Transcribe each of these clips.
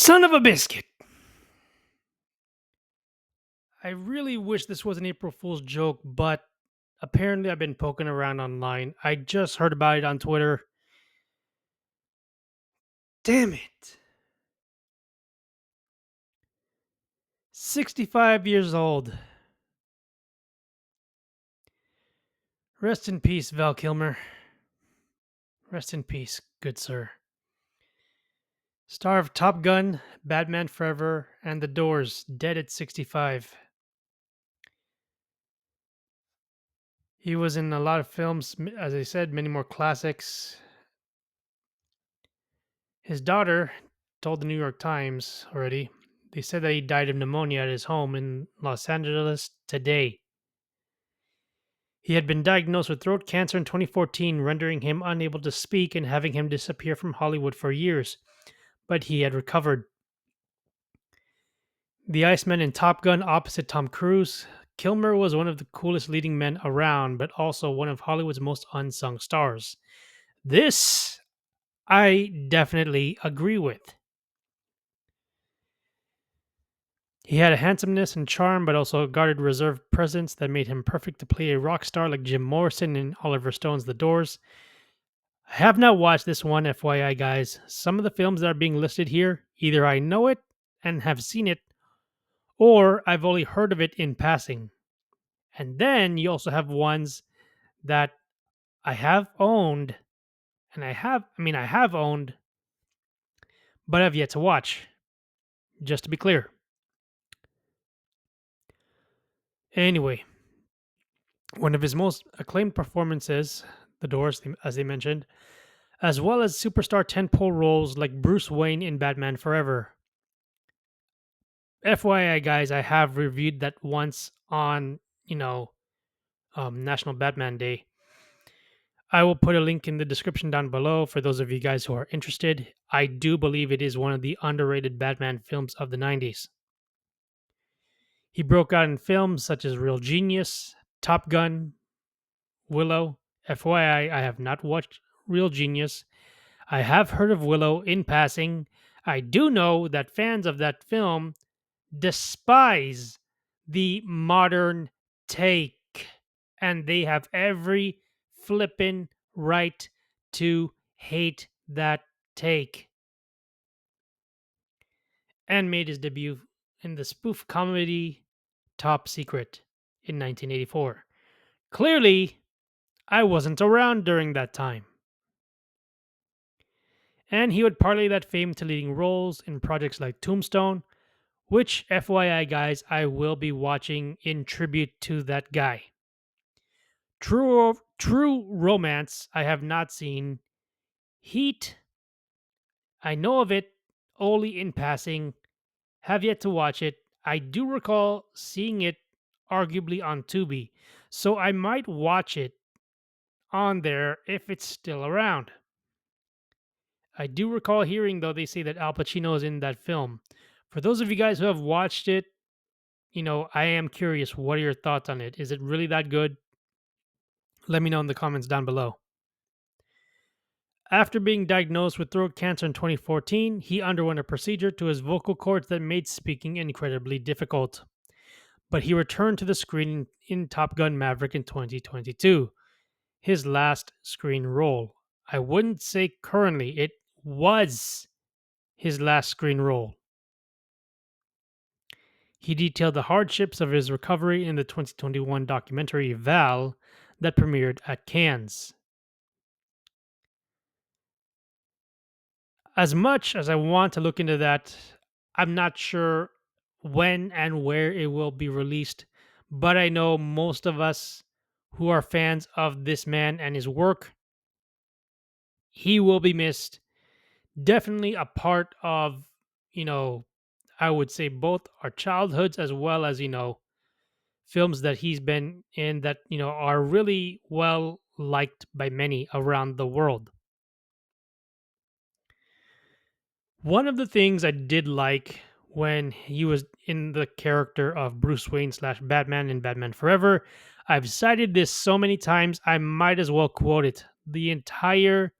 Son of a biscuit. I really wish this was an April Fool's joke, but apparently I've been poking around online. I just heard about it on Twitter. Damn it. 65 years old. Rest in peace, Val Kilmer. Rest in peace, good sir. Star of Top Gun, Batman Forever, and The Doors, dead at 65. He was in a lot of films, as I said, many more classics. His daughter told the New York Times already. They said that he died of pneumonia at his home in Los Angeles today. He had been diagnosed with throat cancer in 2014, rendering him unable to speak and having him disappear from Hollywood for years, but he had recovered. The Iceman in Top Gun opposite Tom Cruise, Kilmer was one of the coolest leading men around, but also one of Hollywood's most unsung stars. This I definitely agree with. He had a handsomeness and charm, but also a guarded, reserved presence that made him perfect to play a rock star like Jim Morrison in Oliver Stone's The Doors. I have not watched this one, FYI, guys. Some of the films that are being listed here, either I know it and have seen it, or I've only heard of it in passing. And then you also have ones that I have owned, and I have owned, but I've yet to watch, just to be clear. Anyway, one of his most acclaimed performances, The Doors, as they mentioned, as well as superstar tentpole roles like Bruce Wayne in Batman Forever. FYI, guys, I have reviewed that once on, National Batman Day. I will put a link in the description down below for those of you guys who are interested. I do believe it is one of the underrated Batman films of the 90s. He broke out in films such as Real Genius, Top Gun, Willow. FYI, I have not watched Real Genius. I have heard of Willow in passing. I do know that fans of that film despise the modern take, and they have every flippin' right to hate that take. And made his debut in the spoof comedy Top Secret in 1984. Clearly, I wasn't around during that time. And he would parlay that fame to leading roles in projects like Tombstone, which, FYI, guys, I will be watching in tribute to that guy. True Romance, I have not seen. Heat, I know of it only in passing, have yet to watch it. I do recall seeing it arguably on Tubi, so I might watch it on there if it's still around. I do recall hearing, though, they say that Al Pacino is in that film. For those of you guys who have watched it, I am curious. What are your thoughts on it? Is it really that good? Let me know in the comments down below. After being diagnosed with throat cancer in 2014, he underwent a procedure to his vocal cords that made speaking incredibly difficult. But he returned to the screen in Top Gun Maverick in 2022, his last screen role. I wouldn't say currently, it was his last screen role. He detailed the hardships of his recovery in the 2021 documentary Val that premiered at Cannes. As much as I want to look into that, I'm not sure when and where it will be released, but I know most of us who are fans of this man and his work, he will be missed. Definitely a part of, I would say both our childhoods as well as, films that he's been in that, are really well liked by many around the world. One of the things I did like when he was in the character of Bruce Wayne slash Batman in Batman Forever, I've cited this so many times, I might as well quote it. The entire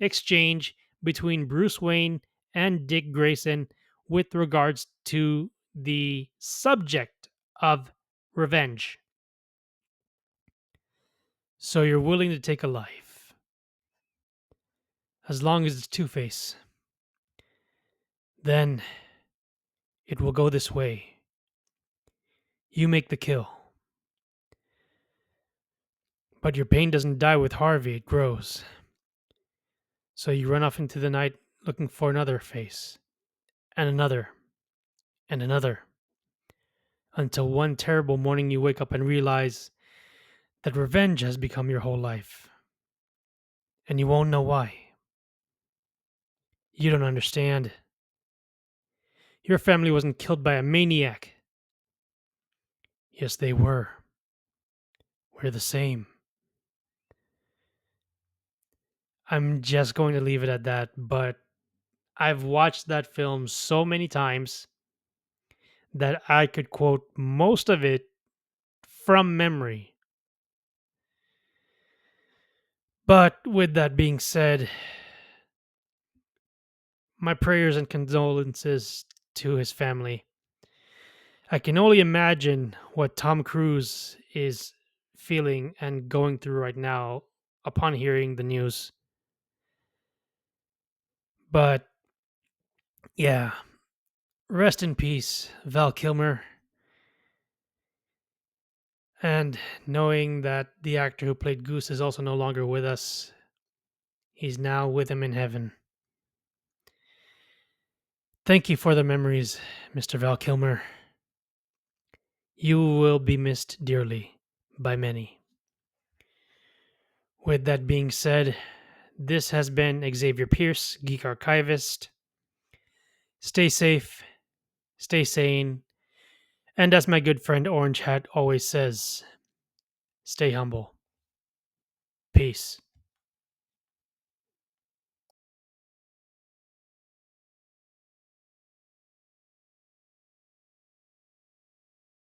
exchange between Bruce Wayne and Dick Grayson with regards to the subject of revenge. So you're willing to take a life as long as it's Two Face. Then it will go this way. You make the kill. But your pain doesn't die with Harvey, it grows. So you run off into the night looking for another face, and another, and another, until one terrible morning you wake up and realize that revenge has become your whole life. And you won't know why. You don't understand. Your family wasn't killed by a maniac. Yes, they were. We're the same. I'm just going to leave it at that, but I've watched that film so many times that I could quote most of it from memory. But with that being said, my prayers and condolences to his family. I can only imagine what Tom Cruise is feeling and going through right now upon hearing the news. But yeah, rest in peace, Val Kilmer. And knowing that the actor who played Goose is also no longer with us, he's now with him in heaven. Thank you for the memories, Mr. Val Kilmer. You will be missed dearly by many. With that being said, this has been Xavier Pierce, Geek Archivist. Stay safe, stay sane, and as my good friend Orange Hat always says, stay humble. Peace.